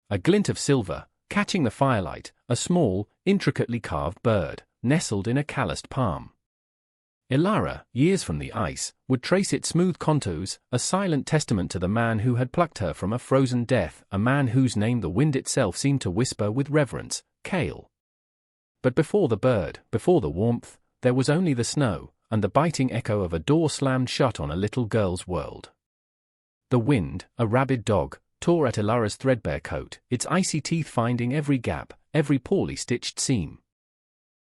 A glint of silver, catching the firelight, a small, intricately carved bird, nestled in a calloused palm. Ilara, years from the ice, would trace its smooth contours, a silent testament to the man who had plucked her from a frozen death, a man whose name the wind itself seemed to whisper with reverence, Kale. But before the bird, before the warmth, there was only the snow, and the biting echo of a door slammed shut on a little girl's world. The wind, a rabid dog, tore at Ilara's threadbare coat, its icy teeth finding every gap, every poorly stitched seam.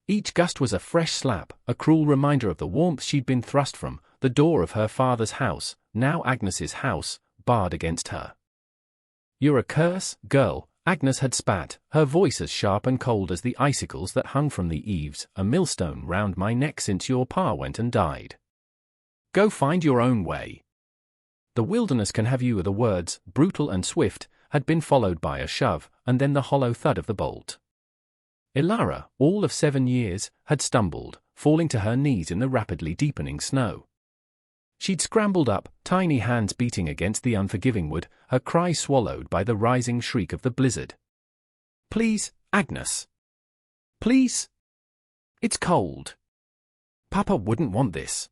Each gust was a fresh slap, a cruel reminder of the warmth she'd been thrust from, the door of her father's house, now Agnes's house, barred against her. "You're a curse, girl," Agnes had spat, her voice as sharp and cold as the icicles that hung from the eaves, "a millstone round my neck since your pa went and died. Go find your own way. The wilderness can have you." The words, brutal and swift, had been followed by a shove, and then the hollow thud of the bolt. Ilara, all of 7 years, had stumbled, falling to her knees in the rapidly deepening snow. She'd scrambled up, tiny hands beating against the unforgiving wood, her cry swallowed by the rising shriek of the blizzard. "Please, Agnes. Please. It's cold. Papa wouldn't want this."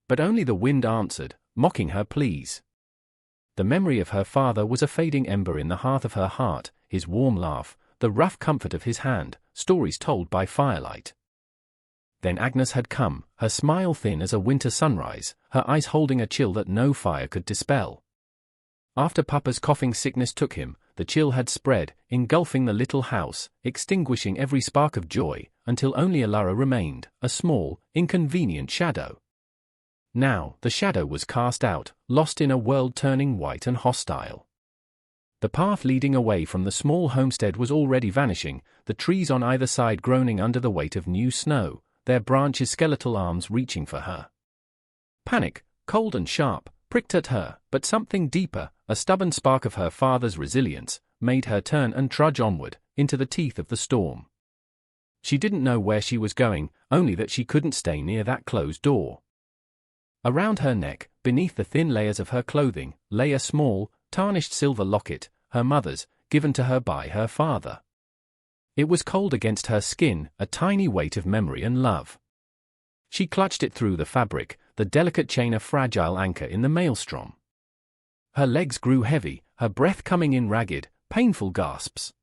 But only the wind answered, mocking her pleas. The memory of her father was a fading ember in the hearth of her heart, his warm laugh, the rough comfort of his hand, stories told by firelight. Then Agnes had come, her smile thin as a winter sunrise, her eyes holding a chill that no fire could dispel. After Papa's coughing sickness took him, the chill had spread, engulfing the little house, extinguishing every spark of joy, until only Ilara remained, a small, inconvenient shadow. Now, the shadow was cast out, lost in a world turning white and hostile. The path leading away from the small homestead was already vanishing, the trees on either side groaning under the weight of new snow, their branches skeletal arms reaching for her. Panic, cold and sharp, pricked at her, but something deeper, a stubborn spark of her father's resilience, made her turn and trudge onward, into the teeth of the storm. She didn't know where she was going, only that she couldn't stay near that closed door. Around her neck, beneath the thin layers of her clothing, lay a small, tarnished silver locket, her mother's, given to her by her father. It was cold against her skin, a tiny weight of memory and love. She clutched it through the fabric, the delicate chain a fragile anchor in the maelstrom. Her legs grew heavy, her breath coming in ragged, painful gasps.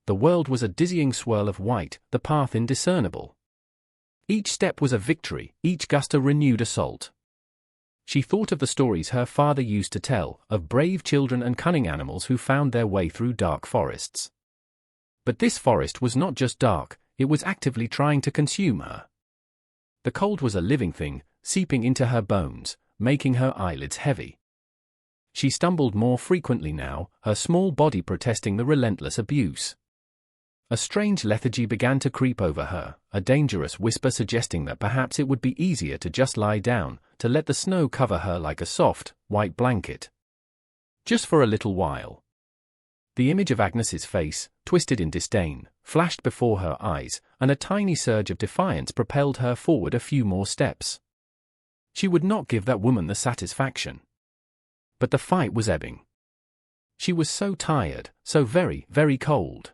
The world was a dizzying swirl of white, the path indiscernible. Each step was a victory, each gust a renewed assault. She thought of the stories her father used to tell, of brave children and cunning animals who found their way through dark forests. But this forest was not just dark, it was actively trying to consume her. The cold was a living thing, seeping into her bones, making her eyelids heavy. She stumbled more frequently now, her small body protesting the relentless abuse. A strange lethargy began to creep over her, a dangerous whisper suggesting that perhaps it would be easier to just lie down, to let the snow cover her like a soft, white blanket. Just for a little while. The image of Agnes's face, twisted in disdain, flashed before her eyes, and a tiny surge of defiance propelled her forward a few more steps. She would not give that woman the satisfaction. But the fight was ebbing. She was so tired, so very, very cold.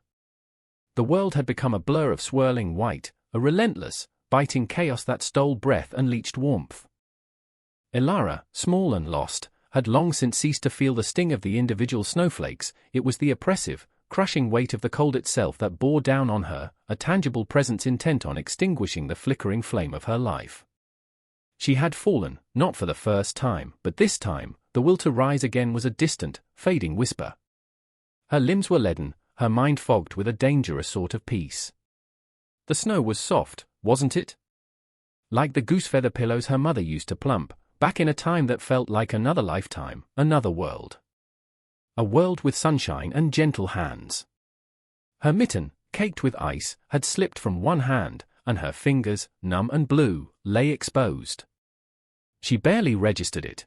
The world had become a blur of swirling white, a relentless, biting chaos that stole breath and leached warmth. Ilara, small and lost, had long since ceased to feel the sting of the individual snowflakes. It was the oppressive, crushing weight of the cold itself that bore down on her, a tangible presence intent on extinguishing the flickering flame of her life. She had fallen, not for the first time, but this time, the will to rise again was a distant, fading whisper. Her limbs were leaden, her mind fogged with a dangerous sort of peace. The snow was soft, wasn't it? Like the goose-feather pillows her mother used to plump, back in a time that felt like another lifetime, another world. A world with sunshine and gentle hands. Her mitten, caked with ice, had slipped from one hand, and her fingers, numb and blue, lay exposed. She barely registered it.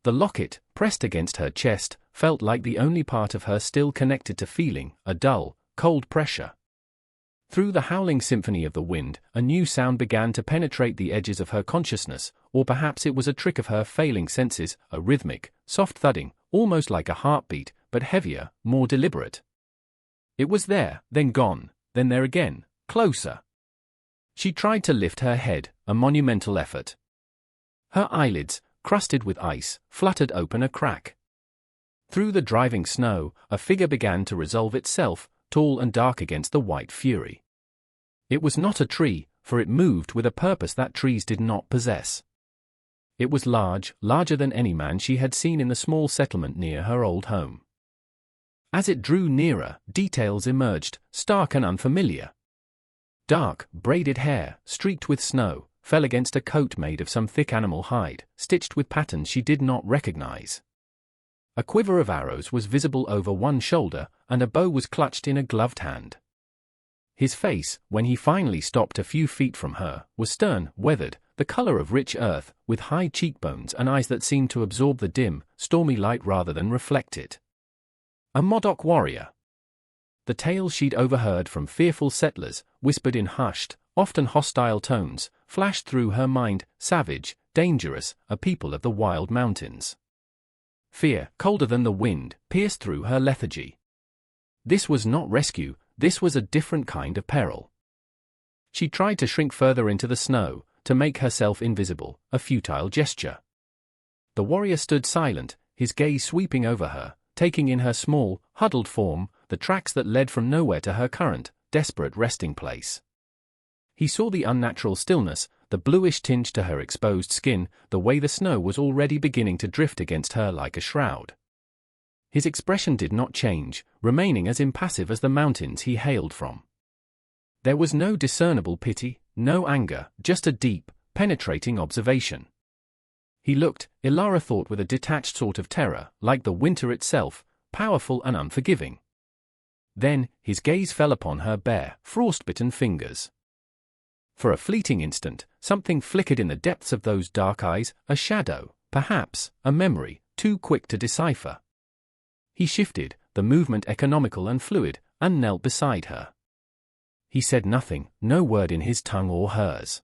The locket, pressed against her chest, felt like the only part of her still connected to feeling, a dull, cold pressure. Through the howling symphony of the wind, a new sound began to penetrate the edges of her consciousness, or perhaps it was a trick of her failing senses, a rhythmic, soft thudding, almost like a heartbeat, but heavier, more deliberate. It was there, then gone, then there again, closer. She tried to lift her head, a monumental effort. Her eyelids, crusted with ice, fluttered open a crack. Through the driving snow, a figure began to resolve itself, tall and dark against the white fury. It was not a tree, for it moved with a purpose that trees did not possess. It was large, larger than any man she had seen in the small settlement near her old home. As it drew nearer, details emerged, stark and unfamiliar. Dark, braided hair, streaked with snow, fell against a coat made of some thick animal hide, stitched with patterns she did not recognize. A quiver of arrows was visible over one shoulder, and a bow was clutched in a gloved hand. His face, when he finally stopped a few feet from her, was stern, weathered, the color of rich earth, with high cheekbones and eyes that seemed to absorb the dim, stormy light rather than reflect it. A Modoc warrior. The tales she'd overheard from fearful settlers, whispered in hushed, often hostile tones, flashed through her mind, savage, dangerous, a people of the wild mountains. Fear, colder than the wind, pierced through her lethargy. This was not rescue, this was a different kind of peril. She tried to shrink further into the snow, to make herself invisible, a futile gesture. The warrior stood silent, his gaze sweeping over her, taking in her small, huddled form, the tracks that led from nowhere to her current, desperate resting place. He saw the unnatural stillness, the bluish tinge to her exposed skin, the way the snow was already beginning to drift against her like a shroud. His expression did not change, remaining as impassive as the mountains he hailed from. There was no discernible pity, no anger, just a deep, penetrating observation. He looked, Ilara thought, with a detached sort of terror, like the winter itself, powerful and unforgiving. Then, his gaze fell upon her bare, frost-bitten fingers. For a fleeting instant, something flickered in the depths of those dark eyes, a shadow, perhaps, a memory, too quick to decipher. He shifted, the movement economical and fluid, and knelt beside her. He said nothing, no word in his tongue or hers.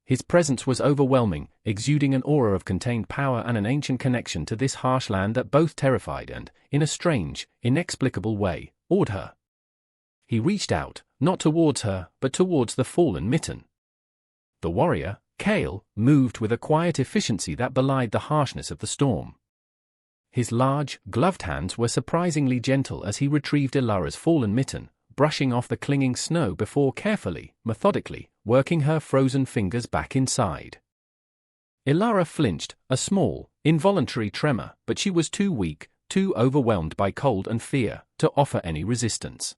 His presence was overwhelming, exuding an aura of contained power and an ancient connection to this harsh land that both terrified and, in a strange, inexplicable way, awed her. He reached out, not towards her, but towards the fallen mitten. The warrior, Kale, moved with a quiet efficiency that belied the harshness of the storm. His large, gloved hands were surprisingly gentle as he retrieved Ilara's fallen mitten, brushing off the clinging snow before carefully, methodically, working her frozen fingers back inside. Ilara flinched, a small, involuntary tremor, but she was too weak, too overwhelmed by cold and fear, to offer any resistance.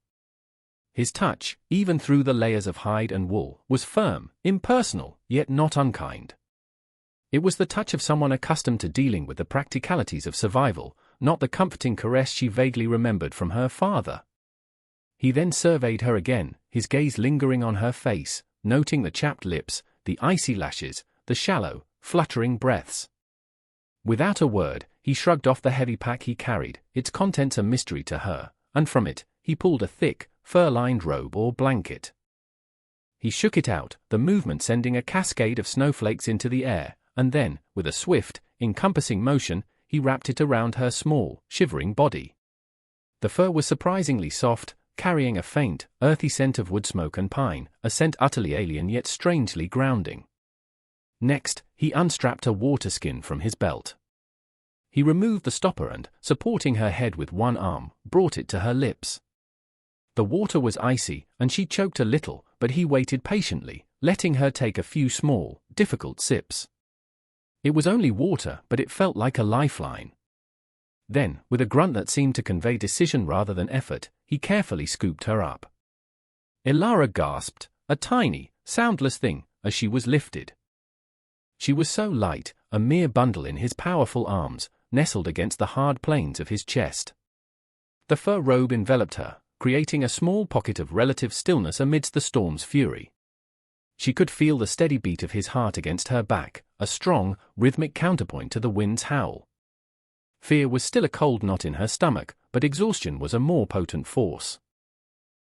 His touch, even through the layers of hide and wool, was firm, impersonal, yet not unkind. It was the touch of someone accustomed to dealing with the practicalities of survival, not the comforting caress she vaguely remembered from her father. He then surveyed her again, his gaze lingering on her face, noting the chapped lips, the icy lashes, the shallow, fluttering breaths. Without a word, he shrugged off the heavy pack he carried, its contents a mystery to her, and from it, he pulled a thick, fur-lined robe or blanket. He shook it out, the movement sending a cascade of snowflakes into the air, and then, with a swift, encompassing motion, he wrapped it around her small, shivering body. The fur was surprisingly soft, carrying a faint, earthy scent of wood smoke and pine, a scent utterly alien yet strangely grounding. Next, he unstrapped a water skin from his belt. He removed the stopper and, supporting her head with one arm, brought it to her lips. The water was icy, and she choked a little, but he waited patiently, letting her take a few small, difficult sips. It was only water, but it felt like a lifeline. Then, with a grunt that seemed to convey decision rather than effort, he carefully scooped her up. Ilara gasped, a tiny, soundless thing, as she was lifted. She was so light, a mere bundle in his powerful arms, nestled against the hard planes of his chest. The fur robe enveloped her, creating a small pocket of relative stillness amidst the storm's fury. She could feel the steady beat of his heart against her back, a strong, rhythmic counterpoint to the wind's howl. Fear was still a cold knot in her stomach, but exhaustion was a more potent force.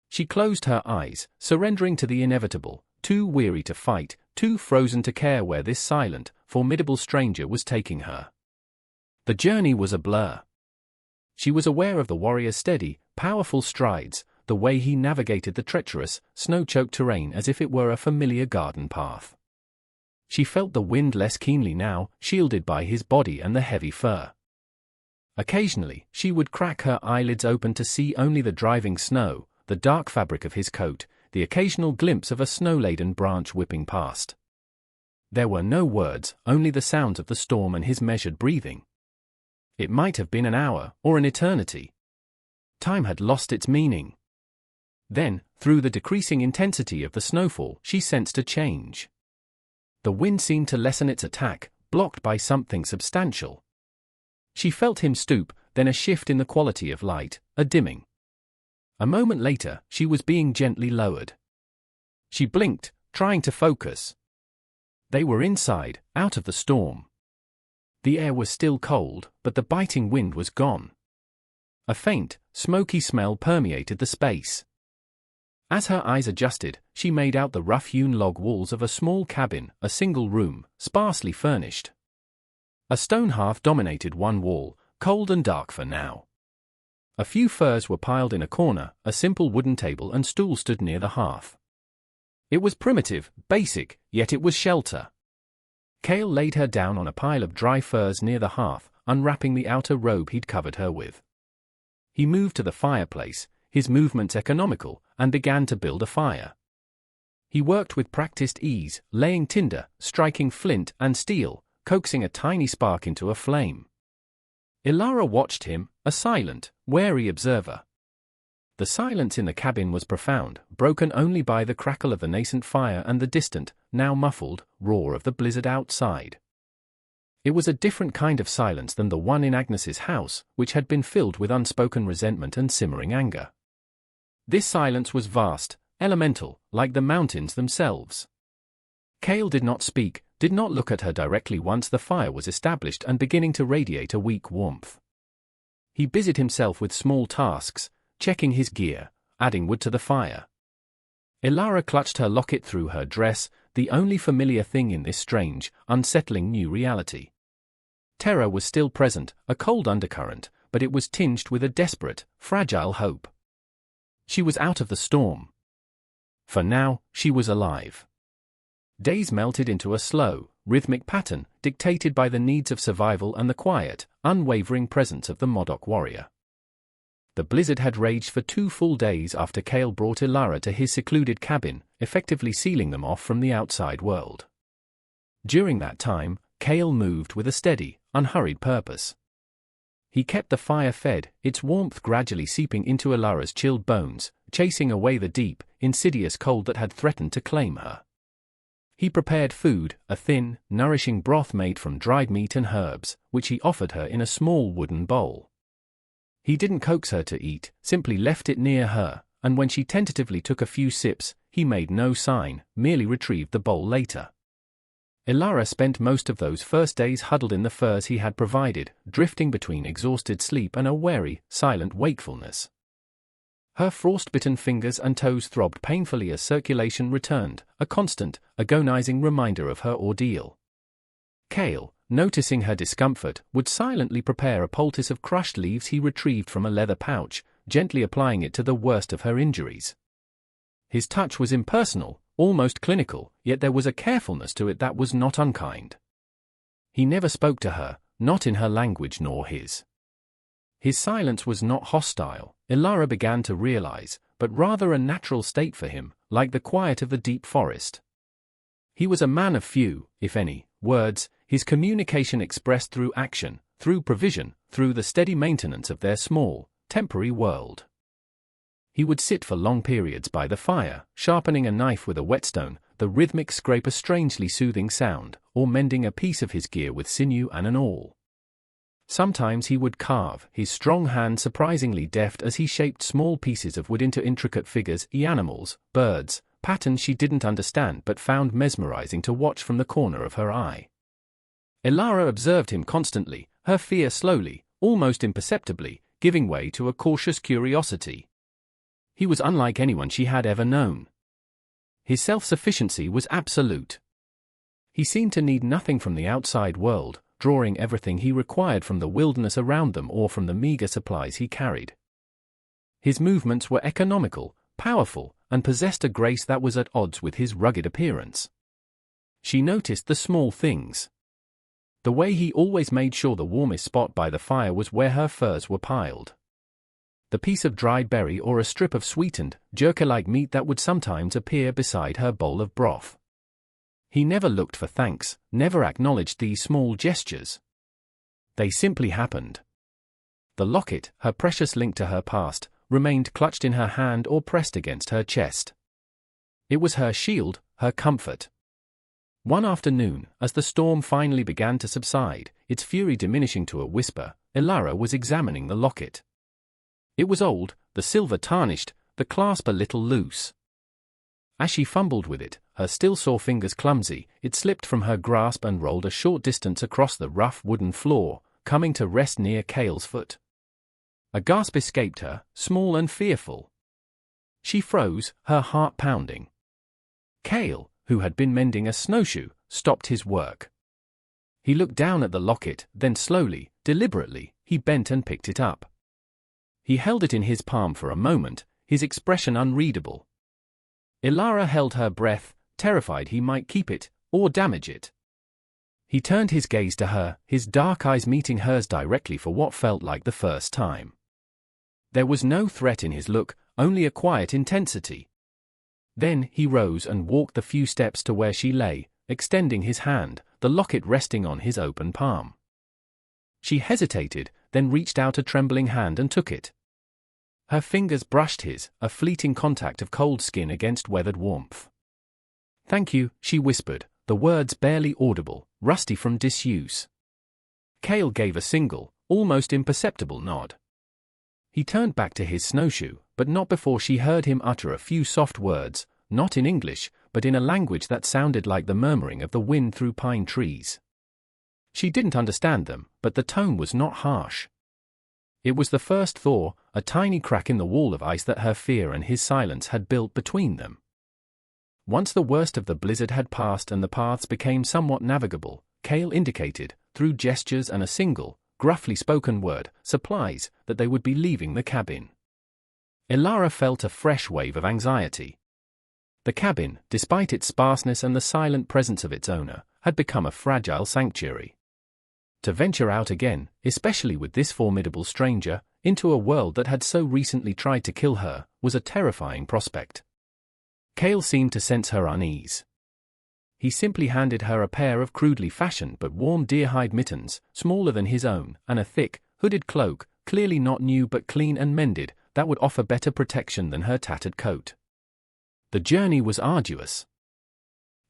She closed her eyes, surrendering to the inevitable, too weary to fight, too frozen to care where this silent, formidable stranger was taking her. The journey was a blur. She was aware of the warrior's steady, powerful strides, the way he navigated the treacherous, snow-choked terrain as if it were a familiar garden path. She felt the wind less keenly now, shielded by his body and the heavy fur. Occasionally, she would crack her eyelids open to see only the driving snow, the dark fabric of his coat, the occasional glimpse of a snow-laden branch whipping past. There were no words, only the sounds of the storm and his measured breathing. It might have been an hour, or an eternity. Time had lost its meaning. Then, through the decreasing intensity of the snowfall, she sensed a change. The wind seemed to lessen its attack, blocked by something substantial. She felt him stoop, then a shift in the quality of light, a dimming. A moment later, she was being gently lowered. She blinked, trying to focus. They were inside, out of the storm. The air was still cold, but the biting wind was gone. A faint, smoky smell permeated the space. As her eyes adjusted, she made out the rough-hewn log walls of a small cabin, a single room, sparsely furnished. A stone hearth dominated one wall, cold and dark for now. A few furs were piled in a corner, a simple wooden table and stool stood near the hearth. It was primitive, basic, yet it was shelter. Cale laid her down on a pile of dry furs near the hearth, unwrapping the outer robe he'd covered her with. He moved to the fireplace, his movements economical, and began to build a fire. He worked with practiced ease, laying tinder, striking flint and steel, coaxing a tiny spark into a flame. Ilara watched him, a silent, wary observer. The silence in the cabin was profound, broken only by the crackle of the nascent fire and the distant, now muffled, roar of the blizzard outside. It was a different kind of silence than the one in Agnes's house, which had been filled with unspoken resentment and simmering anger. This silence was vast, elemental, like the mountains themselves. Cale did not speak, did not look at her directly once the fire was established and beginning to radiate a weak warmth. He busied himself with small tasks, checking his gear, adding wood to the fire. Ilara clutched her locket through her dress, the only familiar thing in this strange, unsettling new reality. Terror was still present, a cold undercurrent, but it was tinged with a desperate, fragile hope. She was out of the storm. For now, she was alive. Days melted into a slow, rhythmic pattern, dictated by the needs of survival and the quiet, unwavering presence of the Modoc warrior. The blizzard had raged for 2 full days after Cale brought Ilara to his secluded cabin, effectively sealing them off from the outside world. During that time, Cale moved with a steady, unhurried purpose. He kept the fire fed, its warmth gradually seeping into Ilara's chilled bones, chasing away the deep, insidious cold that had threatened to claim her. He prepared food, a thin, nourishing broth made from dried meat and herbs, which he offered her in a small wooden bowl. He didn't coax her to eat, simply left it near her, and when she tentatively took a few sips, he made no sign, merely retrieved the bowl later. Ilara spent most of those first days huddled in the furs he had provided, drifting between exhausted sleep and a wary, silent wakefulness. Her frost-bitten fingers and toes throbbed painfully as circulation returned, a constant, agonizing reminder of her ordeal. Cale, noticing her discomfort, would silently prepare a poultice of crushed leaves he retrieved from a leather pouch, gently applying it to the worst of her injuries. His touch was impersonal, almost clinical, yet there was a carefulness to it that was not unkind. He never spoke to her, not in her language nor his. His silence was not hostile, Ilara began to realize, but rather a natural state for him, like the quiet of the deep forest. He was a man of few, if any, words, his communication expressed through action, through provision, through the steady maintenance of their small, temporary world. He would sit for long periods by the fire, sharpening a knife with a whetstone, the rhythmic scrape a strangely soothing sound, or mending a piece of his gear with sinew and an awl. Sometimes he would carve, his strong hand surprisingly deft as he shaped small pieces of wood into intricate figures, animals, birds, patterns she didn't understand but found mesmerizing to watch from the corner of her eye. Ilara observed him constantly, her fear slowly, almost imperceptibly, giving way to a cautious curiosity. He was unlike anyone she had ever known. His self-sufficiency was absolute. He seemed to need nothing from the outside world, drawing everything he required from the wilderness around them or from the meager supplies he carried. His movements were economical, powerful, and possessed a grace that was at odds with his rugged appearance. She noticed the small things. The way he always made sure the warmest spot by the fire was where her furs were piled. The piece of dried berry or a strip of sweetened, jerky-like meat that would sometimes appear beside her bowl of broth. He never looked for thanks, never acknowledged these small gestures. They simply happened. The locket, her precious link to her past, remained clutched in her hand or pressed against her chest. It was her shield, her comfort. One afternoon, as the storm finally began to subside, its fury diminishing to a whisper, Elara was examining the locket. It was old, the silver tarnished, the clasp a little loose. As she fumbled with it, her still sore fingers clumsy, it slipped from her grasp and rolled a short distance across the rough wooden floor, coming to rest near Cale's foot. A gasp escaped her, small and fearful. She froze, her heart pounding. Cale, who had been mending a snowshoe, stopped his work. He looked down at the locket, then slowly, deliberately, he bent and picked it up. He held it in his palm for a moment, his expression unreadable. Elara held her breath, terrified he might keep it, or damage it. He turned his gaze to her, his dark eyes meeting hers directly for what felt like the first time. There was no threat in his look, only a quiet intensity. Then he rose and walked the few steps to where she lay, extending his hand, the locket resting on his open palm. She hesitated, then reached out a trembling hand and took it. Her fingers brushed his, a fleeting contact of cold skin against weathered warmth. "Thank you," she whispered, the words barely audible, rusty from disuse. Cale gave a single, almost imperceptible nod. He turned back to his snowshoe, but not before she heard him utter a few soft words, not in English, but in a language that sounded like the murmuring of the wind through pine trees. She didn't understand them, but the tone was not harsh. It was the first thaw, a tiny crack in the wall of ice that her fear and his silence had built between them. Once the worst of the blizzard had passed and the paths became somewhat navigable, Cale indicated, through gestures and a single, gruffly spoken word, supplies, that they would be leaving the cabin. Elara felt a fresh wave of anxiety. The cabin, despite its sparseness and the silent presence of its owner, had become a fragile sanctuary. To venture out again, especially with this formidable stranger, into a world that had so recently tried to kill her, was a terrifying prospect. Cale seemed to sense her unease. He simply handed her a pair of crudely fashioned but warm deer-hide mittens, smaller than his own, and a thick, hooded cloak, clearly not new but clean and mended, that would offer better protection than her tattered coat. The journey was arduous.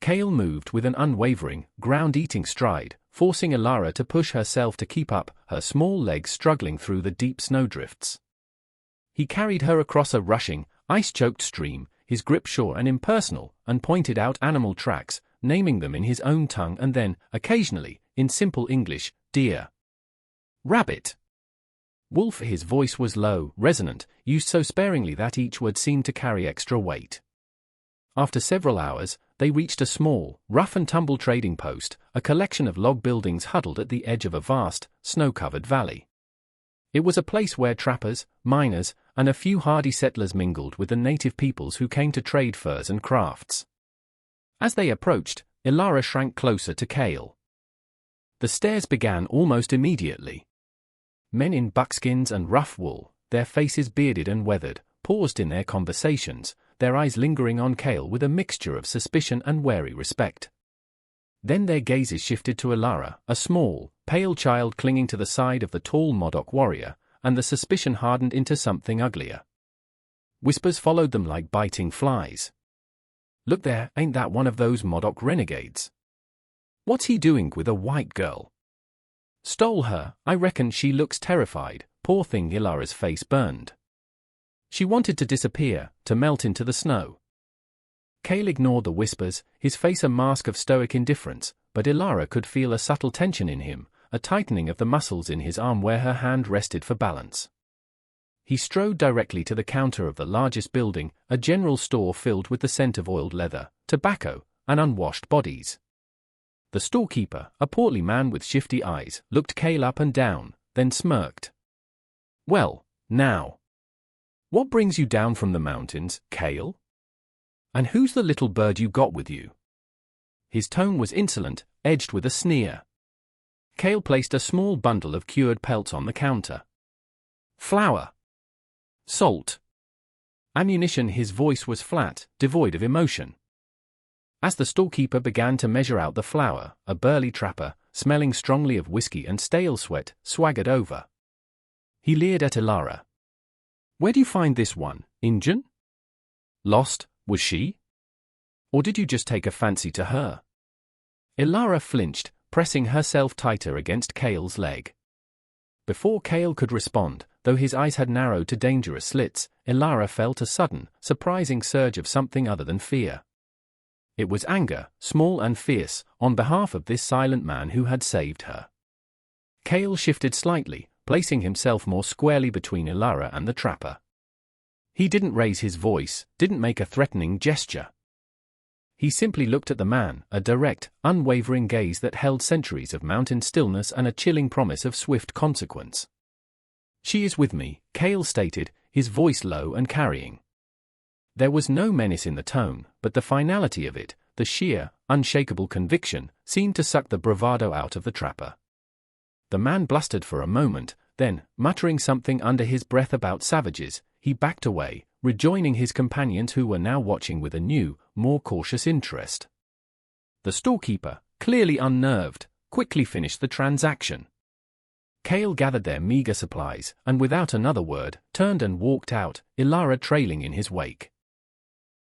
Cale moved with an unwavering, ground-eating stride, forcing Elara to push herself to keep up, her small legs struggling through the deep snowdrifts. He carried her across a rushing, ice-choked stream, his grip sure and impersonal, and pointed out animal tracks, naming them in his own tongue and then, occasionally, in simple English, deer, rabbit, wolf. His voice was low, resonant, used so sparingly that each word seemed to carry extra weight. After several hours, they reached a small, rough-and-tumble trading post, a collection of log buildings huddled at the edge of a vast, snow-covered valley. It was a place where trappers, miners, and a few hardy settlers mingled with the native peoples who came to trade furs and crafts. As they approached, Elara shrank closer to Cale. The stares began almost immediately. Men in buckskins and rough wool, their faces bearded and weathered, paused in their conversations, their eyes lingering on Cale with a mixture of suspicion and wary respect. Then their gazes shifted to Elara, a small, pale child clinging to the side of the tall Modoc warrior, and the suspicion hardened into something uglier. Whispers followed them like biting flies. "Look there, ain't that one of those Modoc renegades? What's he doing with a white girl? Stole her, I reckon. She looks terrified." Poor thing, Elara's face burned. She wanted to disappear, to melt into the snow. Cale ignored the whispers, his face a mask of stoic indifference, but Elara could feel a subtle tension in him, a tightening of the muscles in his arm where her hand rested for balance. He strode directly to the counter of the largest building, a general store filled with the scent of oiled leather, tobacco, and unwashed bodies. The storekeeper, a portly man with shifty eyes, looked Cale up and down, then smirked. "Well, now. What brings you down from the mountains, Cale? And who's the little bird you got with you?" His tone was insolent, edged with a sneer. Cale placed a small bundle of cured pelts on the counter. "Flour. Salt. Ammunition." His voice was flat, devoid of emotion. As the storekeeper began to measure out the flour, a burly trapper, smelling strongly of whiskey and stale sweat, swaggered over. He leered at Ilara. "Where do you find this one, Injun? Lost, was she? Or did you just take a fancy to her?" Ilara flinched, pressing herself tighter against Cale's leg. Before Cale could respond, though his eyes had narrowed to dangerous slits, Ilara felt a sudden, surprising surge of something other than fear. It was anger, small and fierce, on behalf of this silent man who had saved her. Cale shifted slightly, placing himself more squarely between Ilara and the trapper. He didn't raise his voice, didn't make a threatening gesture. He simply looked at the man, a direct, unwavering gaze that held centuries of mountain stillness and a chilling promise of swift consequence. "She is with me," Cale stated, his voice low and carrying. There was no menace in the tone, but the finality of it, the sheer, unshakable conviction, seemed to suck the bravado out of the trapper. The man blustered for a moment, then, muttering something under his breath about savages, he backed away, rejoining his companions who were now watching with a new, more cautious interest. The storekeeper, clearly unnerved, quickly finished the transaction. Cale gathered their meager supplies, and without another word, turned and walked out, Ilara trailing in his wake.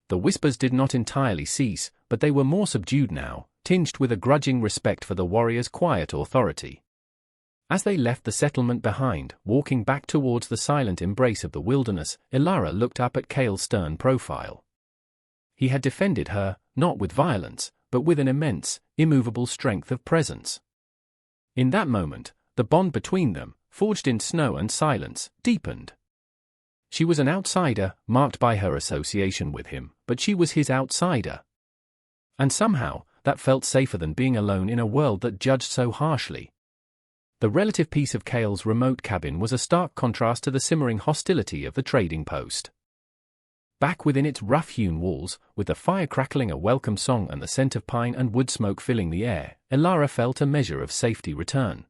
The whispers did not entirely cease, but they were more subdued now, tinged with a grudging respect for the warrior's quiet authority. As they left the settlement behind, walking back towards the silent embrace of the wilderness, Ilara looked up at Cale's stern profile. He had defended her, not with violence, but with an immense, immovable strength of presence. In that moment, the bond between them, forged in snow and silence, deepened. She was an outsider, marked by her association with him, but she was his outsider. And somehow, that felt safer than being alone in a world that judged so harshly. The relative peace of Cale's remote cabin was a stark contrast to the simmering hostility of the trading post. Back within its rough-hewn walls, with the fire crackling a welcome song and the scent of pine and wood smoke filling the air, Ilara felt a measure of safety return.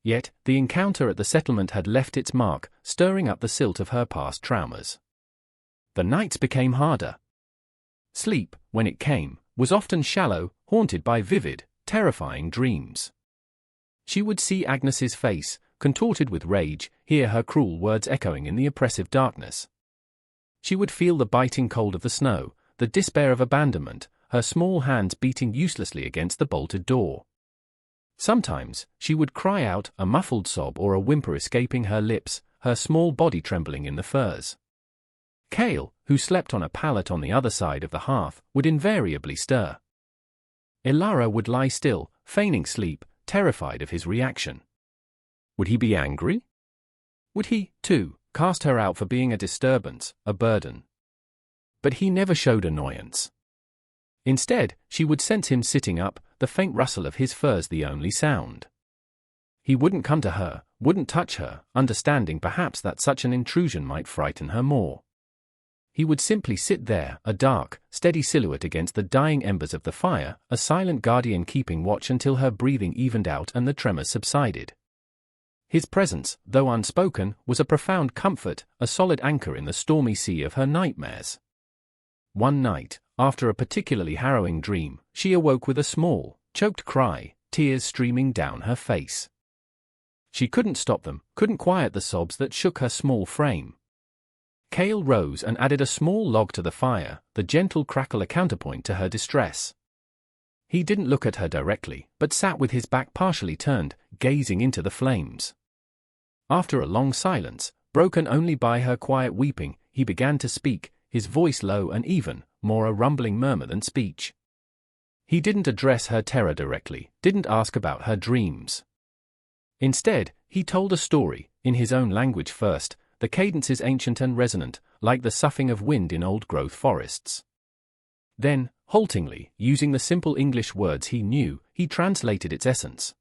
Yet, the encounter at the settlement had left its mark, stirring up the silt of her past traumas. The nights became harder. Sleep, when it came, was often shallow, haunted by vivid, terrifying dreams. She would see Agnes's face, contorted with rage, hear her cruel words echoing in the oppressive darkness. She would feel the biting cold of the snow, the despair of abandonment, her small hands beating uselessly against the bolted door. Sometimes, she would cry out, a muffled sob or a whimper escaping her lips, her small body trembling in the furs. Cale, who slept on a pallet on the other side of the hearth, would invariably stir. Ilara would lie still, feigning sleep, terrified of his reaction. Would he be angry? Would he, too, cast her out for being a disturbance, a burden? But he never showed annoyance. Instead, she would sense him sitting up, the faint rustle of his furs the only sound. He wouldn't come to her, wouldn't touch her, understanding perhaps that such an intrusion might frighten her more. He would simply sit there, a dark, steady silhouette against the dying embers of the fire, a silent guardian keeping watch until her breathing evened out and the tremors subsided. His presence, though unspoken, was a profound comfort, a solid anchor in the stormy sea of her nightmares. One night, after a particularly harrowing dream, she awoke with a small, choked cry, tears streaming down her face. She couldn't stop them, couldn't quiet the sobs that shook her small frame. Cale rose and added a small log to the fire, the gentle crackle a counterpoint to her distress. He didn't look at her directly, but sat with his back partially turned, gazing into the flames. After a long silence, broken only by her quiet weeping, he began to speak, his voice low and even, more a rumbling murmur than speech. He didn't address her terror directly, didn't ask about her dreams. Instead, he told a story, in his own language first, the cadences ancient and resonant, like the soughing of wind in old-growth forests. Then, haltingly, using the simple English words he knew, he translated its essence.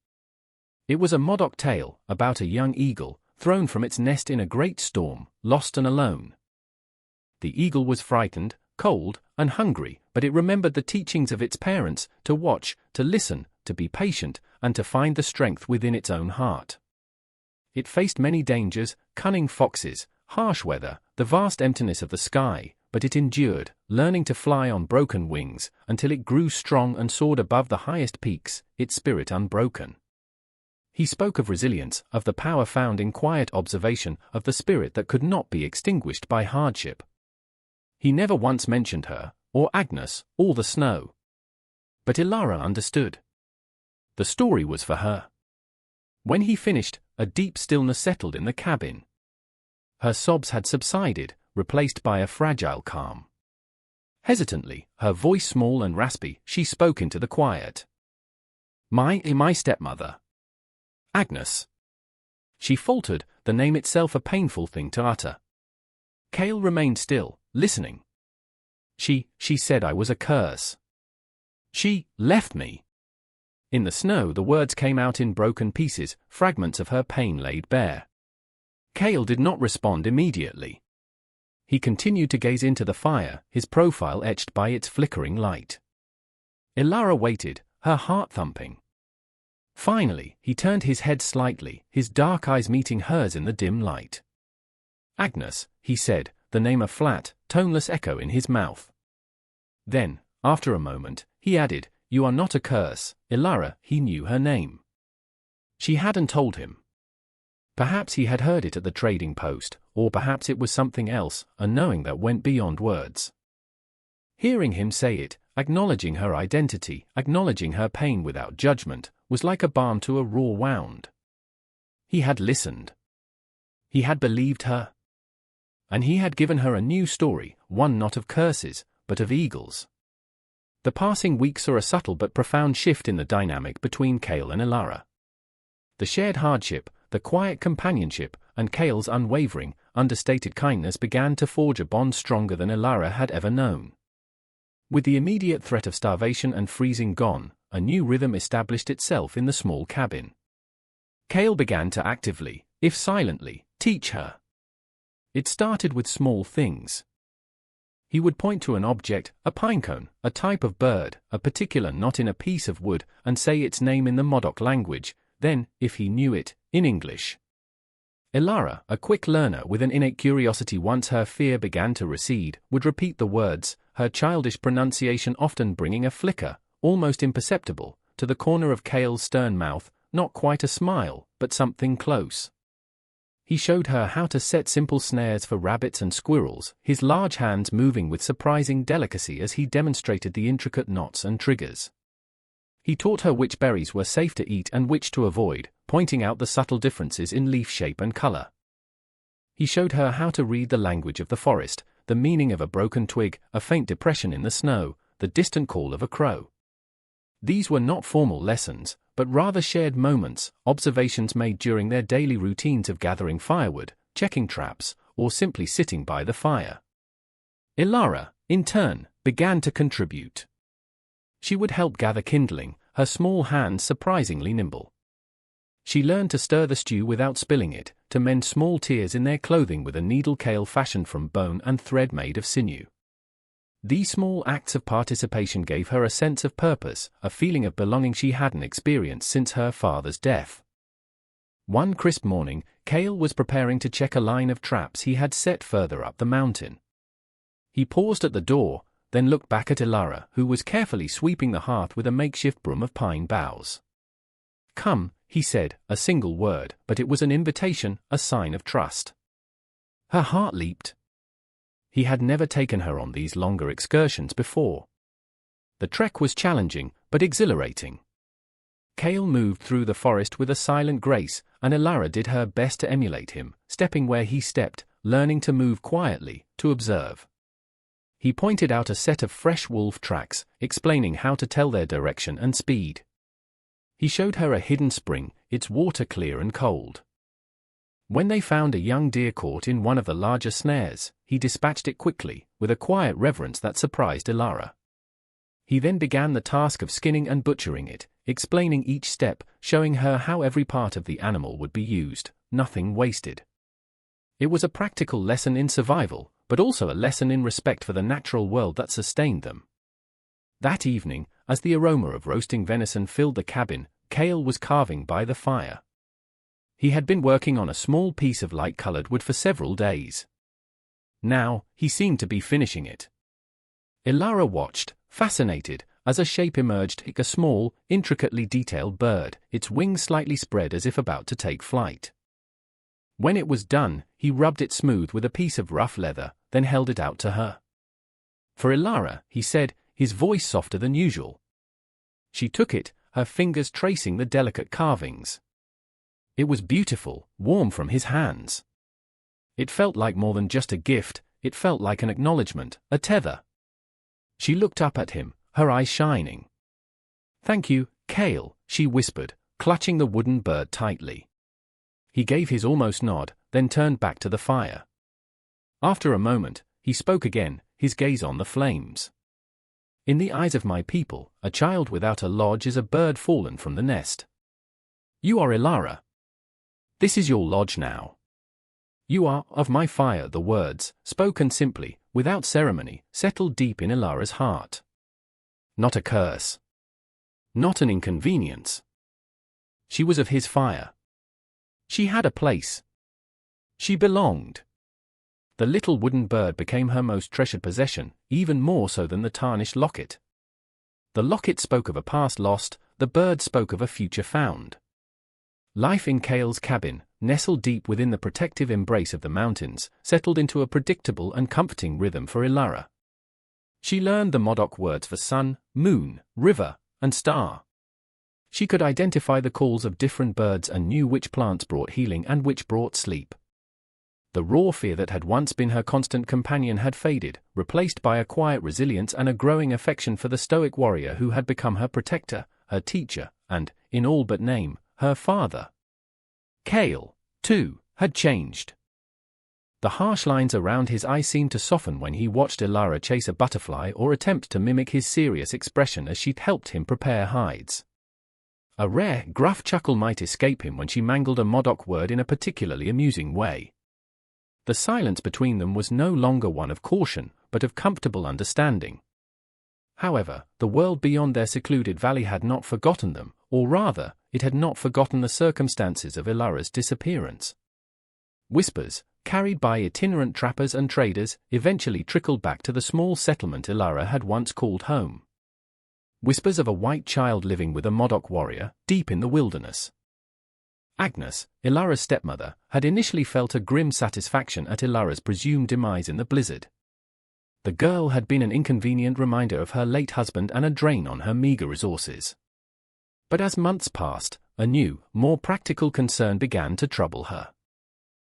It was a Modoc tale about a young eagle, thrown from its nest in a great storm, lost and alone. The eagle was frightened, cold, and hungry, but it remembered the teachings of its parents, to watch, to listen, to be patient, and to find the strength within its own heart. It faced many dangers, cunning foxes, harsh weather, the vast emptiness of the sky, but it endured, learning to fly on broken wings, until it grew strong and soared above the highest peaks, its spirit unbroken. He spoke of resilience, of the power found in quiet observation, of the spirit that could not be extinguished by hardship. He never once mentioned her, or Agnes, or the snow. But Ilara understood. The story was for her. When he finished, a deep stillness settled in the cabin. Her sobs had subsided, replaced by a fragile calm. Hesitantly, her voice small and raspy, she spoke into the quiet. My stepmother. Agnes. She faltered, the name itself a painful thing to utter. Cale remained still, listening. She said I was a curse. She left me. In the snow the words came out in broken pieces, fragments of her pain laid bare. Cale did not respond immediately. He continued to gaze into the fire, his profile etched by its flickering light. Ilara waited, her heart thumping. Finally, he turned his head slightly, his dark eyes meeting hers in the dim light. Agnes, he said, the name a flat, toneless echo in his mouth. Then, after a moment, he added, You are not a curse, Ilara. He knew her name. She hadn't told him. Perhaps he had heard it at the trading post, or perhaps it was something else, a knowing that went beyond words. Hearing him say it, acknowledging her identity, acknowledging her pain without judgment, was like a balm to a raw wound. He had listened. He had believed her. And he had given her a new story, one not of curses, but of eagles. The passing weeks saw a subtle but profound shift in the dynamic between Cale and Ilara. The shared hardship, the quiet companionship, and Cale's unwavering, understated kindness began to forge a bond stronger than Ilara had ever known. With the immediate threat of starvation and freezing gone, a new rhythm established itself in the small cabin. Cale began to actively, if silently, teach her. It started with small things. He would point to an object, a pinecone, a type of bird, a particular knot in a piece of wood, and say its name in the Modoc language, then, if he knew it, in English. Ilara, a quick learner with an innate curiosity once her fear began to recede, would repeat the words, her childish pronunciation often bringing a flicker, almost imperceptible, to the corner of Cale's stern mouth, not quite a smile, but something close. He showed her how to set simple snares for rabbits and squirrels, his large hands moving with surprising delicacy as he demonstrated the intricate knots and triggers. He taught her which berries were safe to eat and which to avoid, pointing out the subtle differences in leaf shape and color. He showed her how to read the language of the forest, the meaning of a broken twig, a faint depression in the snow, the distant call of a crow. These were not formal lessons, but rather shared moments, observations made during their daily routines of gathering firewood, checking traps, or simply sitting by the fire. Ilara, in turn, began to contribute. She would help gather kindling, her small hands surprisingly nimble. She learned to stir the stew without spilling it, to mend small tears in their clothing with a needle Cale fashioned from bone and thread made of sinew. These small acts of participation gave her a sense of purpose, a feeling of belonging she hadn't experienced since her father's death. One crisp morning, Cale was preparing to check a line of traps he had set further up the mountain. He paused at the door, then looked back at Ilara, who was carefully sweeping the hearth with a makeshift broom of pine boughs. "Come," he said, a single word, but it was an invitation, a sign of trust. Her heart leaped. He had never taken her on these longer excursions before. The trek was challenging, but exhilarating. Cale moved through the forest with a silent grace, and Ilara did her best to emulate him, stepping where he stepped, learning to move quietly, to observe. He pointed out a set of fresh wolf tracks, explaining how to tell their direction and speed. He showed her a hidden spring, its water clear and cold. When they found a young deer caught in one of the larger snares, he dispatched it quickly, with a quiet reverence that surprised Ilara. He then began the task of skinning and butchering it, explaining each step, showing her how every part of the animal would be used, nothing wasted. It was a practical lesson in survival, but also a lesson in respect for the natural world that sustained them. That evening, as the aroma of roasting venison filled the cabin, Cale was carving by the fire. He had been working on a small piece of light-colored wood for several days. Now, he seemed to be finishing it. Ilara watched, fascinated, as a shape emerged, a small, intricately detailed bird, its wings slightly spread as if about to take flight. When it was done, he rubbed it smooth with a piece of rough leather, then held it out to her. "For Ilara," he said, his voice softer than usual. She took it, her fingers tracing the delicate carvings. It was beautiful, warm from his hands. It felt like more than just a gift, it felt like an acknowledgement, a tether. She looked up at him, her eyes shining. "Thank you, Cale," she whispered, clutching the wooden bird tightly. He gave his almost nod, then turned back to the fire. After a moment, he spoke again, his gaze on the flames. "In the eyes of my people, a child without a lodge is a bird fallen from the nest. You are Ilara. This is your lodge now. You are of my fire." The words, spoken simply, without ceremony, settled deep in Ilara's heart. Not a curse. Not an inconvenience. She was of his fire. She had a place. She belonged. The little wooden bird became her most treasured possession, even more so than the tarnished locket. The locket spoke of a past lost, the bird spoke of a future found. Life in Cale's cabin, nestled deep within the protective embrace of the mountains, settled into a predictable and comforting rhythm for Ilara. She learned the Modoc words for sun, moon, river, and star. She could identify the calls of different birds and knew which plants brought healing and which brought sleep. The raw fear that had once been her constant companion had faded, replaced by a quiet resilience and a growing affection for the stoic warrior who had become her protector, her teacher, and, in all but name, her father. Cale, too, had changed. The harsh lines around his eyes seemed to soften when he watched Ilara chase a butterfly or attempt to mimic his serious expression as she'd helped him prepare hides. A rare, gruff chuckle might escape him when she mangled a Modoc word in a particularly amusing way. The silence between them was no longer one of caution, but of comfortable understanding. However, the world beyond their secluded valley had not forgotten them, or rather, it had not forgotten the circumstances of Ilara's disappearance. Whispers, carried by itinerant trappers and traders, eventually trickled back to the small settlement Ilara had once called home. Whispers of a white child living with a Modoc warrior, deep in the wilderness. Agnes, Ilara's stepmother, had initially felt a grim satisfaction at Ilara's presumed demise in the blizzard. The girl had been an inconvenient reminder of her late husband and a drain on her meager resources. But as months passed, a new, more practical concern began to trouble her.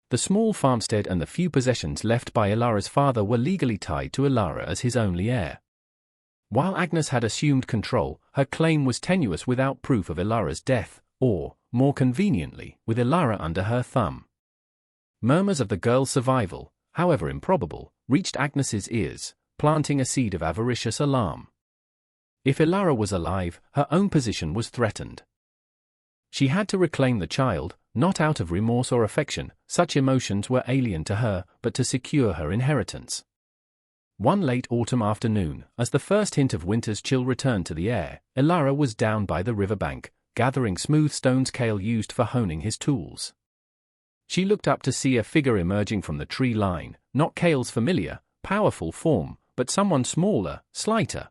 The small farmstead and the few possessions left by Ilara's father were legally tied to Ilara as his only heir. While Agnes had assumed control, her claim was tenuous without proof of Ilara's death, or, more conveniently, with Ilara under her thumb. Murmurs of the girl's survival, however improbable, reached Agnes's ears, planting a seed of avaricious alarm. If Ilara was alive, her own position was threatened. She had to reclaim the child, not out of remorse or affection, such emotions were alien to her, but to secure her inheritance. One late autumn afternoon, as the first hint of winter's chill returned to the air, Ilara was down by the riverbank, gathering smooth stones Cale used for honing his tools. She looked up to see a figure emerging from the tree line, not Cale's familiar, powerful form, but someone smaller, slighter.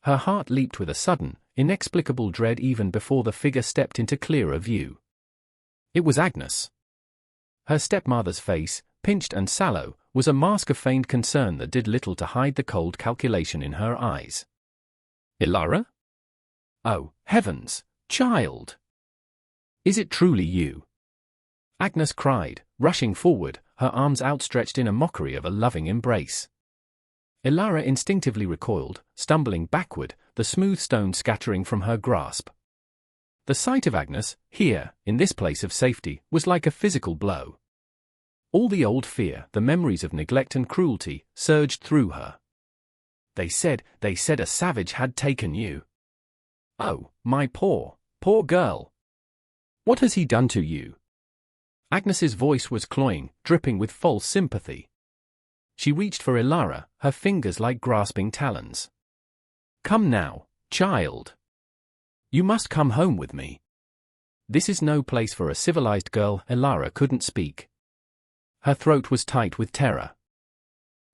Her heart leaped with a sudden, inexplicable dread even before the figure stepped into clearer view. It was Agnes. Her stepmother's face, pinched and sallow, was a mask of feigned concern that did little to hide the cold calculation in her eyes. "Ilara? Oh, heavens, child! Is it truly you?" Agnes cried, rushing forward, her arms outstretched in a mockery of a loving embrace. Ilara instinctively recoiled, stumbling backward, the smooth stone scattering from her grasp. The sight of Agnes, here, in this place of safety, was like a physical blow. All the old fear, the memories of neglect and cruelty, surged through her. They said a savage had taken you. Oh, my poor girl. What has he done to you? Agnes's voice was cloying, dripping with false sympathy. She reached for Ilara, her fingers like grasping talons. Come now, child. You must come home with me. This is no place for a civilized girl. Ilara couldn't speak. Her throat was tight with terror.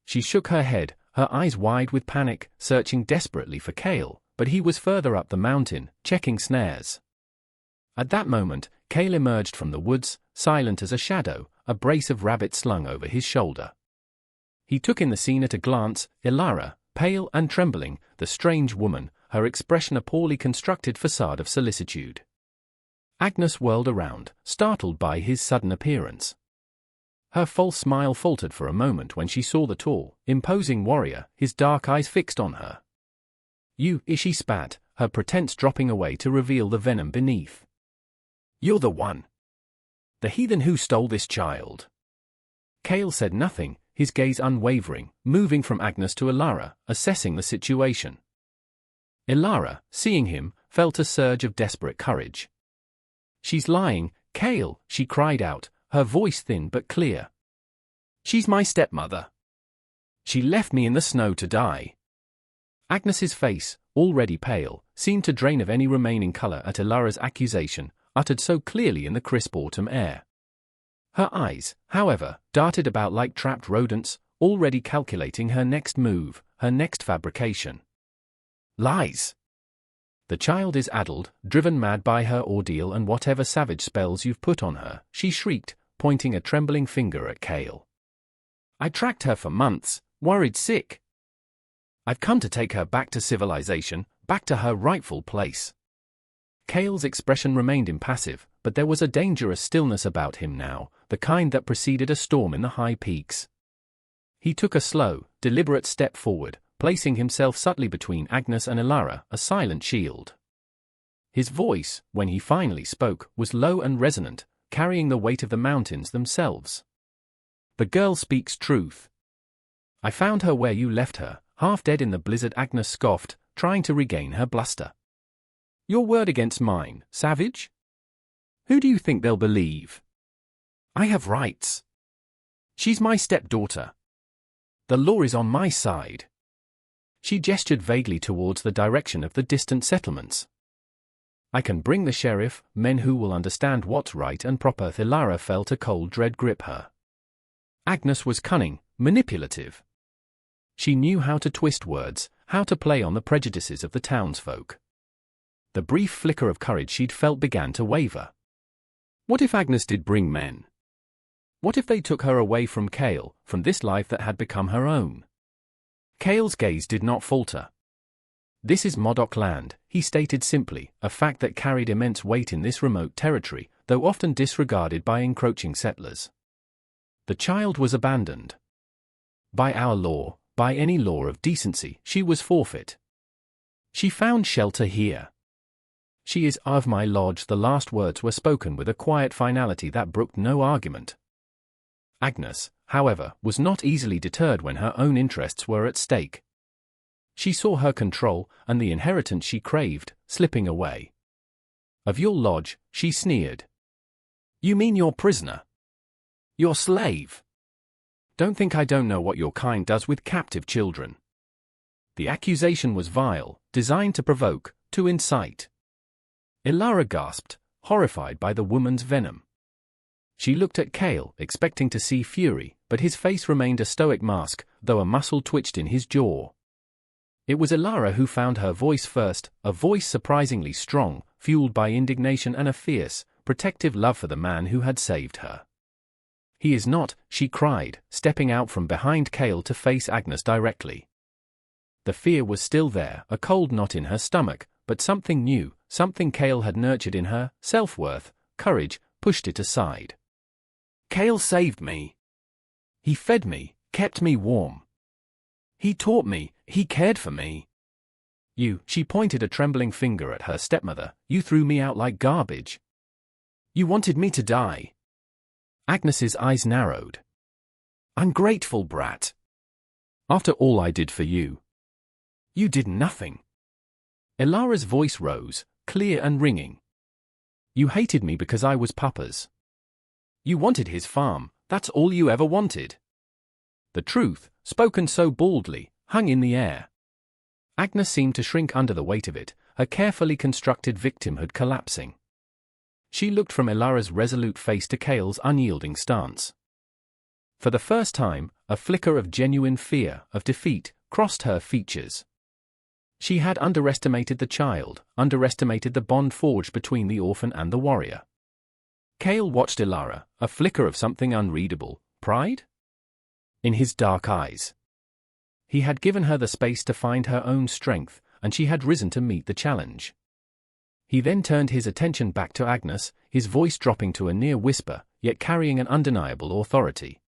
She shook her head, her eyes wide with panic, searching desperately for Cale, but he was further up the mountain, checking snares. At that moment, Cale emerged from the woods, silent as a shadow, a brace of rabbits slung over his shoulder. He took in the scene at a glance, Ilara, pale and trembling, the strange woman, her expression a poorly constructed facade of solicitude. Agnes whirled around, startled by his sudden appearance. Her false smile faltered for a moment when she saw the tall, imposing warrior, his dark eyes fixed on her. You, she spat, her pretense dropping away to reveal the venom beneath. You're the one. The heathen who stole this child. Cale said nothing, his gaze unwavering, moving from Agnes to Ilara, assessing the situation. Ilara, seeing him, felt a surge of desperate courage. She's lying, Cale, she cried out, her voice thin but clear. She's my stepmother. She left me in the snow to die. Agnes's face, already pale, seemed to drain of any remaining color at Ilara's accusation, uttered so clearly in the crisp autumn air. Her eyes, however, darted about like trapped rodents, already calculating her next move, her next fabrication. Lies! The child is addled, driven mad by her ordeal and whatever savage spells you've put on her, she shrieked, pointing a trembling finger at Cale. I tracked her for months, worried sick. I've come to take her back to civilization, back to her rightful place. Cale's expression remained impassive, but there was a dangerous stillness about him now, the kind that preceded a storm in the high peaks. He took a slow, deliberate step forward, placing himself subtly between Agnes and Ilara, a silent shield. His voice, when he finally spoke, was low and resonant, carrying the weight of the mountains themselves. The girl speaks truth. I found her where you left her, half dead in the blizzard. Agnes scoffed, trying to regain her bluster. Your word against mine, savage? Who do you think they'll believe? I have rights. She's my stepdaughter. The law is on my side. She gestured vaguely towards the direction of the distant settlements. I can bring the sheriff, men who will understand what's right and proper. Ilara felt a cold dread grip her. Agnes was cunning, manipulative. She knew how to twist words, how to play on the prejudices of the townsfolk. The brief flicker of courage she'd felt began to waver. What if Agnes did bring men? What if they took her away from Cale, from this life that had become her own? Cale's gaze did not falter. This is Modoc land, he stated simply, a fact that carried immense weight in this remote territory, though often disregarded by encroaching settlers. The child was abandoned. By our law, by any law of decency, she was forfeit. She found shelter here. She is of my lodge. The last words were spoken with a quiet finality that brooked no argument. Agnes, however, was not easily deterred when her own interests were at stake. She saw her control, and the inheritance she craved, slipping away. Of your lodge, she sneered. You mean your prisoner? Your slave? Don't think I don't know what your kind does with captive children. The accusation was vile, designed to provoke, to incite. Ilara gasped, horrified by the woman's venom. She looked at Cale, expecting to see fury, but his face remained a stoic mask, though a muscle twitched in his jaw. It was Ilara who found her voice first, a voice surprisingly strong, fueled by indignation and a fierce, protective love for the man who had saved her. He is not, she cried, stepping out from behind Cale to face Agnes directly. The fear was still there, a cold knot in her stomach, but something new, something Cale had nurtured in her, self-worth, courage, pushed it aside. Cale saved me. He fed me, kept me warm. He taught me, he cared for me. You, she pointed a trembling finger at her stepmother, you threw me out like garbage. You wanted me to die. Agnes's eyes narrowed. Ungrateful brat. After all I did for you. You did nothing. Ilara's voice rose, clear and ringing. You hated me because I was Papa's. You wanted his farm, that's all you ever wanted. The truth, spoken so baldly, hung in the air. Agnes seemed to shrink under the weight of it, her carefully constructed victimhood collapsing. She looked from Ilara's resolute face to Cale's unyielding stance. For the first time, a flicker of genuine fear, of defeat, crossed her features. She had underestimated the child, underestimated the bond forged between the orphan and the warrior. Cale watched Ilara, a flicker of something unreadable, pride? In his dark eyes. He had given her the space to find her own strength, and she had risen to meet the challenge. He then turned his attention back to Agnes, his voice dropping to a near whisper, yet carrying an undeniable authority.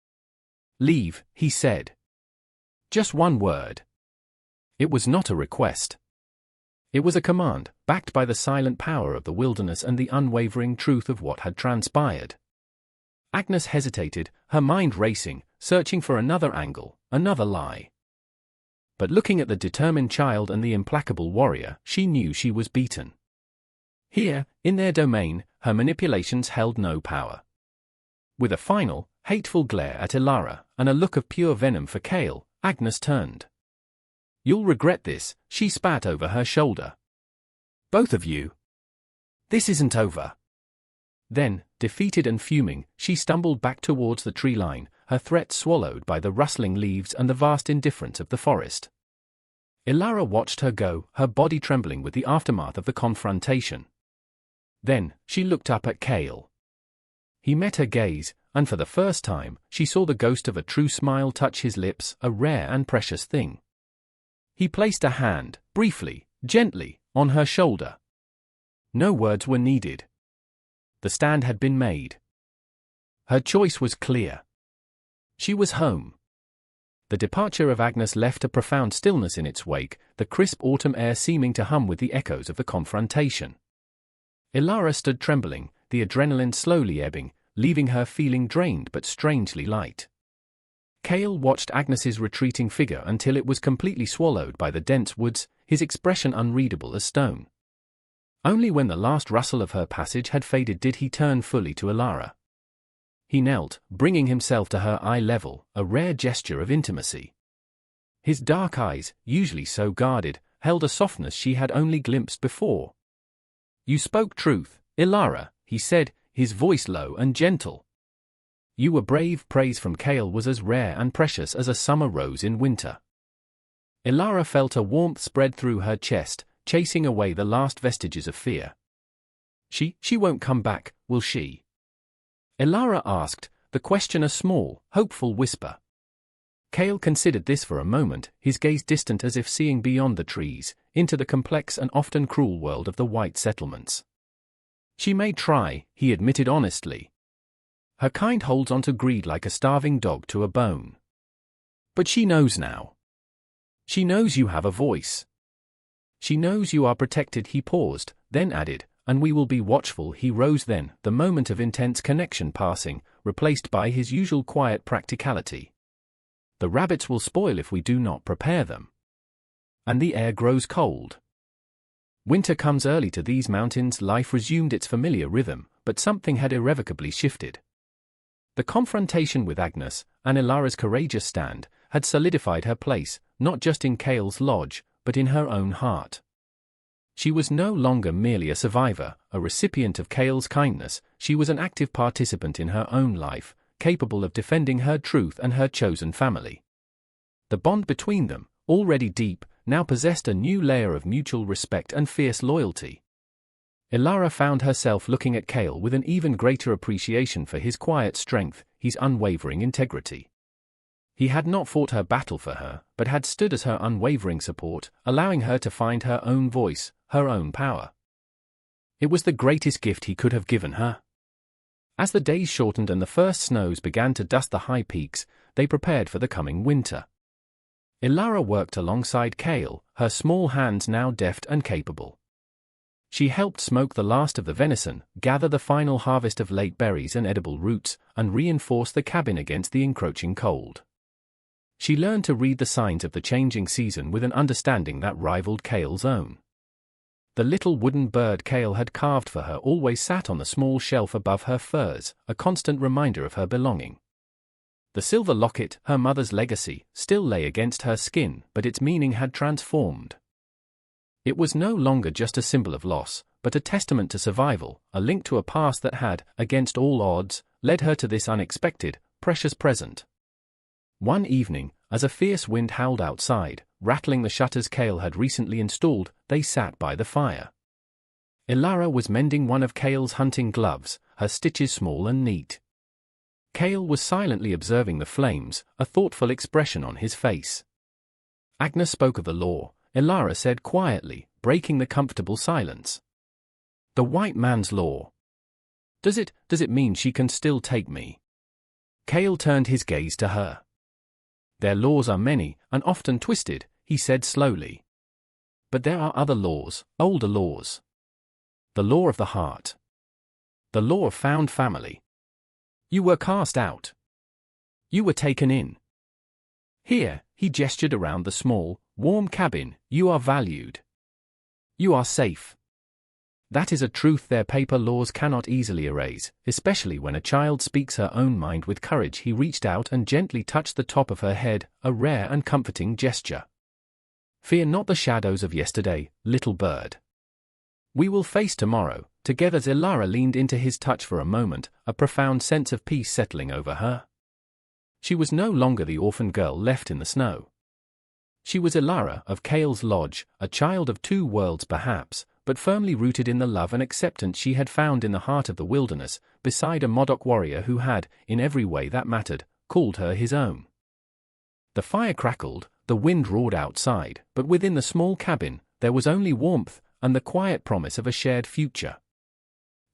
Leave, he said. Just one word. It was not a request. It was a command, backed by the silent power of the wilderness and the unwavering truth of what had transpired. Agnes hesitated, her mind racing, searching for another angle, another lie. But looking at the determined child and the implacable warrior, she knew she was beaten. Here, in their domain, her manipulations held no power. With a final, hateful glare at Ilara, and a look of pure venom for Cale, Agnes turned. You'll regret this, she spat over her shoulder. Both of you. This isn't over. Then, defeated and fuming, she stumbled back towards the tree line, her threat swallowed by the rustling leaves and the vast indifference of the forest. Ilara watched her go, her body trembling with the aftermath of the confrontation. Then, she looked up at Cale. He met her gaze, and for the first time, she saw the ghost of a true smile touch his lips, a rare and precious thing. He placed a hand, briefly, gently, on her shoulder. No words were needed. The stand had been made. Her choice was clear. She was home. The departure of Agnes left a profound stillness in its wake, the crisp autumn air seeming to hum with the echoes of the confrontation. Ilara stood trembling, the adrenaline slowly ebbing, leaving her feeling drained but strangely light. Cale watched Agnes's retreating figure until it was completely swallowed by the dense woods, his expression unreadable as stone. Only when the last rustle of her passage had faded did he turn fully to Ilara. He knelt, bringing himself to her eye level, a rare gesture of intimacy. His dark eyes, usually so guarded, held a softness she had only glimpsed before. You spoke truth, Ilara, he said, his voice low and gentle. You were brave. Praise from Cale was as rare and precious as a summer rose in winter. Ilara felt a warmth spread through her chest, chasing away the last vestiges of fear. She won't come back, will she? Ilara asked, the question a small, hopeful whisper. Cale considered this for a moment, his gaze distant as if seeing beyond the trees, into the complex and often cruel world of the white settlements. She may try, he admitted honestly. Her kind holds on to greed like a starving dog to a bone. But she knows now. She knows you have a voice. She knows you are protected. He paused, then added, and we will be watchful. He rose then, the moment of intense connection passing, replaced by his usual quiet practicality. The rabbits will spoil if we do not prepare them. And the air grows cold. Winter comes early to these mountains. Life resumed its familiar rhythm, but something had irrevocably shifted. The confrontation with Agnes, and Ilara's courageous stand, had solidified her place, not just in Cale's lodge, but in her own heart. She was no longer merely a survivor, a recipient of Cale's kindness. She was an active participant in her own life, capable of defending her truth and her chosen family. The bond between them, already deep, now possessed a new layer of mutual respect and fierce loyalty. Ilara found herself looking at Cale with an even greater appreciation for his quiet strength, his unwavering integrity. He had not fought her battle for her, but had stood as her unwavering support, allowing her to find her own voice, her own power. It was the greatest gift he could have given her. As the days shortened and the first snows began to dust the high peaks, they prepared for the coming winter. Ilara worked alongside Cale, her small hands now deft and capable. She helped smoke the last of the venison, gather the final harvest of late berries and edible roots, and reinforce the cabin against the encroaching cold. She learned to read the signs of the changing season with an understanding that rivaled Cale's own. The little wooden bird Cale had carved for her always sat on the small shelf above her furs, a constant reminder of her belonging. The silver locket, her mother's legacy, still lay against her skin, but its meaning had transformed. It was no longer just a symbol of loss, but a testament to survival, a link to a past that had, against all odds, led her to this unexpected, precious present. One evening, as a fierce wind howled outside, rattling the shutters Cale had recently installed, they sat by the fire. Ilara was mending one of Cale's hunting gloves, her stitches small and neat. Cale was silently observing the flames, a thoughtful expression on his face. Agnes spoke of the law, Ilara said quietly, breaking the comfortable silence. The white man's law. Does it mean she can still take me? Cale turned his gaze to her. Their laws are many, and often twisted, he said slowly. But there are other laws, older laws. The law of the heart. The law of found family. You were cast out. You were taken in. Here, he gestured around the small, warm cabin, you are valued. You are safe. That is a truth their paper laws cannot easily erase, especially when a child speaks her own mind with courage. He reached out and gently touched the top of her head, a rare and comforting gesture. Fear not the shadows of yesterday, little bird. We will face tomorrow, together. Ilara leaned into his touch for a moment, a profound sense of peace settling over her. She was no longer the orphan girl left in the snow. She was Ilara of Cale's Lodge, a child of two worlds perhaps, but firmly rooted in the love and acceptance she had found in the heart of the wilderness, beside a Modoc warrior who had, in every way that mattered, called her his own. The fire crackled, the wind roared outside, but within the small cabin, there was only warmth, and the quiet promise of a shared future.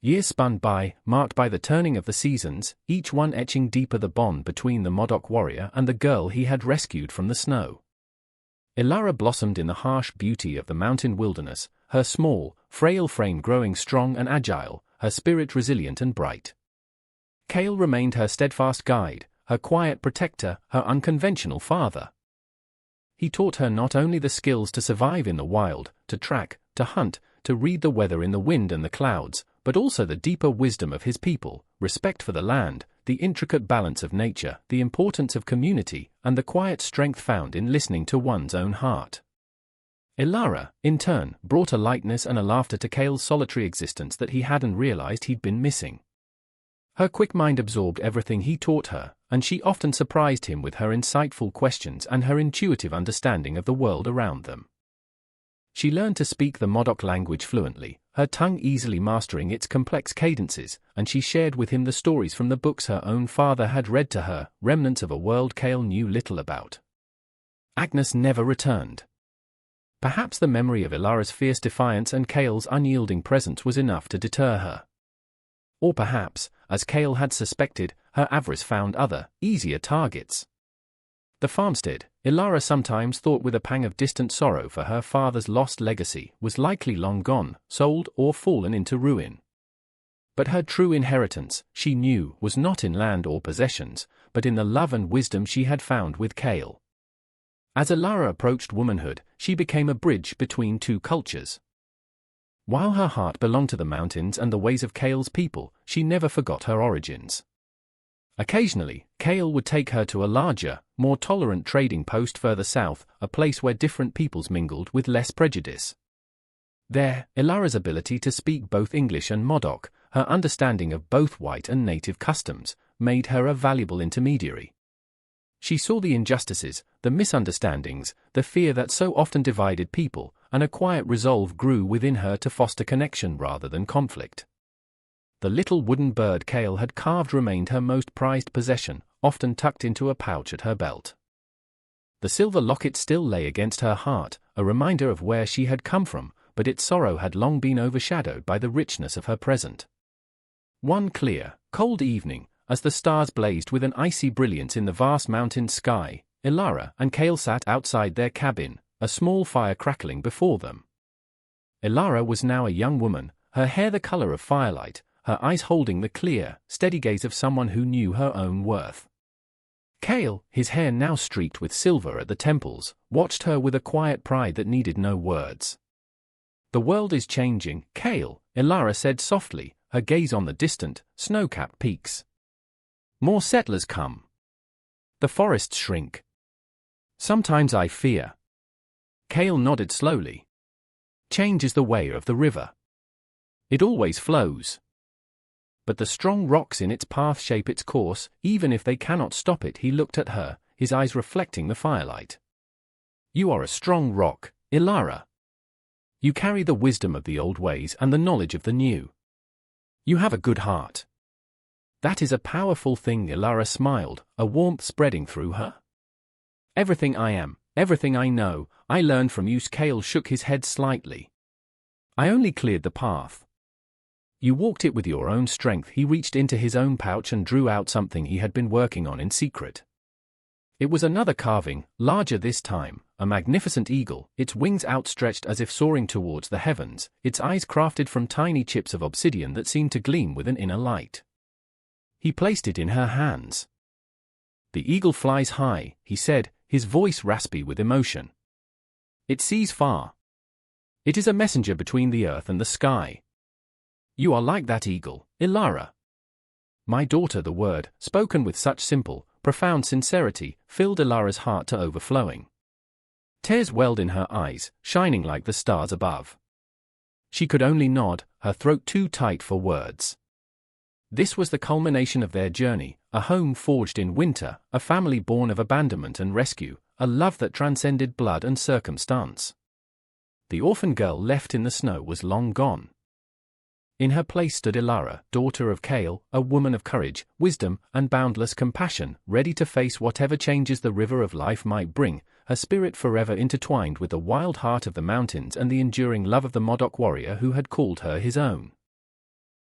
Years spun by, marked by the turning of the seasons, each one etching deeper the bond between the Modoc warrior and the girl he had rescued from the snow. Ilara blossomed in the harsh beauty of the mountain wilderness, her small, frail frame growing strong and agile, her spirit resilient and bright. Cale remained her steadfast guide, her quiet protector, her unconventional father. He taught her not only the skills to survive in the wild, to track, to hunt, to read the weather in the wind and the clouds, but also the deeper wisdom of his people, respect for the land, the intricate balance of nature, the importance of community, and the quiet strength found in listening to one's own heart. Ilara, in turn, brought a lightness and a laughter to Cale's solitary existence that he hadn't realized he'd been missing. Her quick mind absorbed everything he taught her, and she often surprised him with her insightful questions and her intuitive understanding of the world around them. She learned to speak the Modoc language fluently, her tongue easily mastering its complex cadences, and she shared with him the stories from the books her own father had read to her, remnants of a world Cale knew little about. Agnes never returned. Perhaps the memory of Ilara's fierce defiance and Cale's unyielding presence was enough to deter her. Or perhaps, as Cale had suspected, her avarice found other, easier targets. The farmstead, Ilara sometimes thought with a pang of distant sorrow for her father's lost legacy, was likely long gone, sold or fallen into ruin. But her true inheritance, she knew, was not in land or possessions, but in the love and wisdom she had found with Cale. As Ilara approached womanhood, she became a bridge between two cultures. While her heart belonged to the mountains and the ways of Cale's people, she never forgot her origins. Occasionally, Cale would take her to a larger, more tolerant trading post further south, a place where different peoples mingled with less prejudice. There, Ilara's ability to speak both English and Modoc, her understanding of both white and native customs, made her a valuable intermediary. She saw the injustices, the misunderstandings, the fear that so often divided people, and a quiet resolve grew within her to foster connection rather than conflict. The little wooden bird Cale had carved remained her most prized possession, often tucked into a pouch at her belt. The silver locket still lay against her heart, a reminder of where she had come from, but its sorrow had long been overshadowed by the richness of her present. One clear, cold evening, as the stars blazed with an icy brilliance in the vast mountain sky, Ilara and Cale sat outside their cabin, a small fire crackling before them. Ilara was now a young woman, her hair the color of firelight, her eyes holding the clear, steady gaze of someone who knew her own worth. Kale, his hair now streaked with silver at the temples, watched her with a quiet pride that needed no words. "The world is changing, Kale," Ilara said softly, her gaze on the distant, snow-capped peaks. "More settlers come. The forests shrink. Sometimes I fear." Kale nodded slowly. "Change is the way of the river. It always flows. But the strong rocks in its path shape its course, even if they cannot stop it." He looked at her, his eyes reflecting the firelight. "You are a strong rock, Ilara. You carry the wisdom of the old ways and the knowledge of the new. You have a good heart. That is a powerful thing." Ilara smiled, a warmth spreading through her. "Everything I am, everything I know, I learned from you." Kale shook his head slightly. "I only cleared the path. You walked it with your own strength." He reached into his own pouch and drew out something he had been working on in secret. It was another carving, larger this time, a magnificent eagle, its wings outstretched as if soaring towards the heavens, its eyes crafted from tiny chips of obsidian that seemed to gleam with an inner light. He placed it in her hands. "The eagle flies high," he said, his voice raspy with emotion. "It sees far. It is a messenger between the earth and the sky. You are like that eagle, Ilara." "My daughter." The word, spoken with such simple, profound sincerity, filled Ilara's heart to overflowing. Tears welled in her eyes, shining like the stars above. She could only nod, her throat too tight for words. This was the culmination of their journey, a home forged in winter, a family born of abandonment and rescue, a love that transcended blood and circumstance. The orphan girl left in the snow was long gone. In her place stood Ilara, daughter of Kale, a woman of courage, wisdom, and boundless compassion, ready to face whatever changes the river of life might bring, her spirit forever intertwined with the wild heart of the mountains and the enduring love of the Modoc warrior who had called her his own.